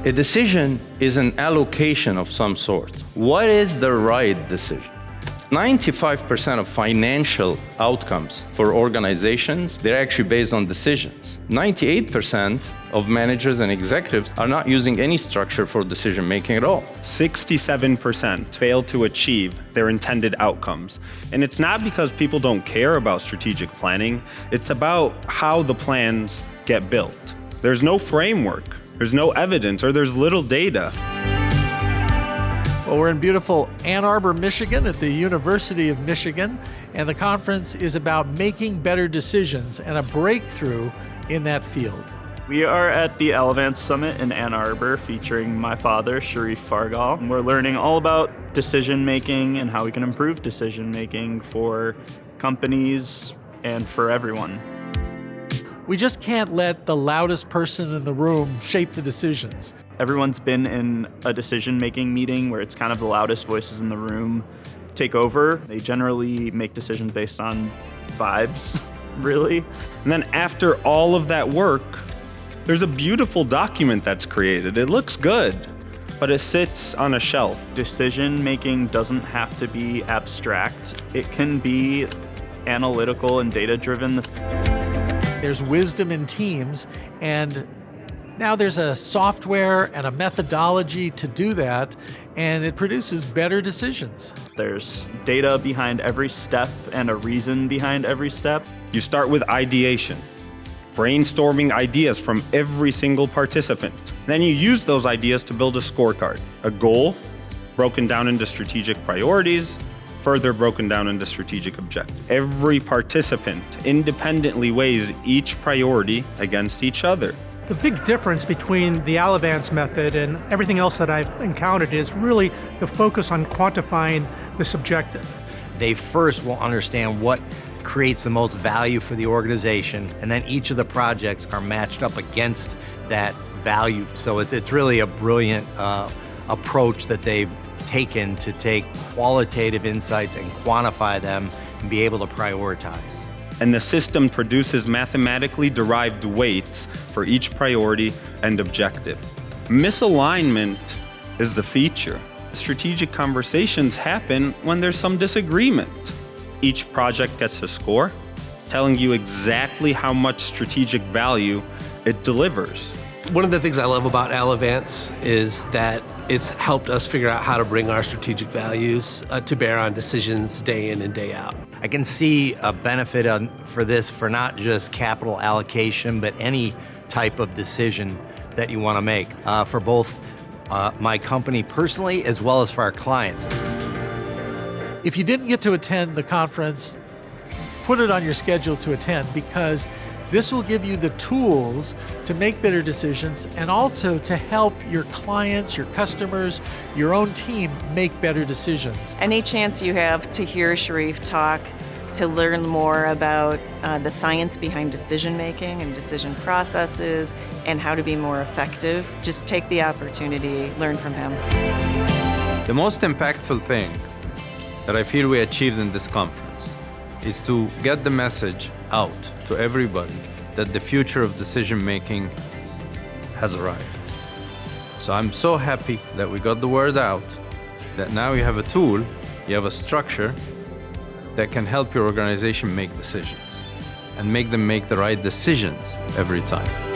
A decision is an allocation of some sort. What is the right decision? 95% of financial outcomes for organizations, they're actually based on decisions. 98% of managers and executives are not using any structure for decision making at all. 67% fail to achieve their intended outcomes. And it's not because people don't care about strategic planning, it's about how the plans get built. There's no framework, there's no evidence, or there's little data. Well, we're in beautiful Ann Arbor, Michigan at the University of Michigan, and the conference is about making better decisions and a breakthrough in that field. We are at the Allovance Summit in Ann Arbor featuring my father, Sharif Fargal. And we're learning all about decision making and how we can improve decision making for companies and for everyone. We just can't let the loudest person in the room shape the decisions. Everyone's been in a decision-making meeting where it's kind of the loudest voices in the room take over. They generally make decisions based on vibes, really. And then after all of that work, there's a beautiful document that's created. It looks good, but it sits on a shelf. Decision-making doesn't have to be abstract. It can be analytical and data-driven. There's wisdom in teams, and now there's a software and a methodology to do that, and it produces better decisions. There's data behind every step and a reason behind every step. You start with ideation, brainstorming ideas from every single participant. Then you use those ideas to build a scorecard, a goal broken down into strategic priorities, further broken down into strategic objectives. Every participant independently weighs each priority against each other. The big difference between the Allovance method and everything else that I've encountered is really the focus on quantifying the subjective. They first will understand what creates the most value for the organization, and then each of the projects are matched up against that value. So it's really a brilliant approach that they've taken to take qualitative insights and quantify them and be able to prioritize. And the system produces mathematically derived weights for each priority and objective. Misalignment is the feature. Strategic conversations happen when there's some disagreement. Each project gets a score, telling you exactly how much strategic value it delivers. One of the things I love about Allovance is that it's helped us figure out how to bring our strategic values to bear on decisions day in and day out. I can see a benefit for this for not just capital allocation, but any type of decision that you want to make for both my company personally as well as for our clients. If you didn't get to attend the conference, put it on your schedule to attend, because this will give you the tools to make better decisions and also to help your clients, your customers, your own team make better decisions. Any chance you have to hear Sharif talk, to learn more about the science behind decision making and decision processes and how to be more effective, just take the opportunity, learn from him. The most impactful thing that I feel we achieved in this conference is to get the message out to everybody that the future of decision making has arrived. So I'm so happy that we got the word out, that now you have a tool, you have a structure that can help your organization make decisions and make them make the right decisions every time.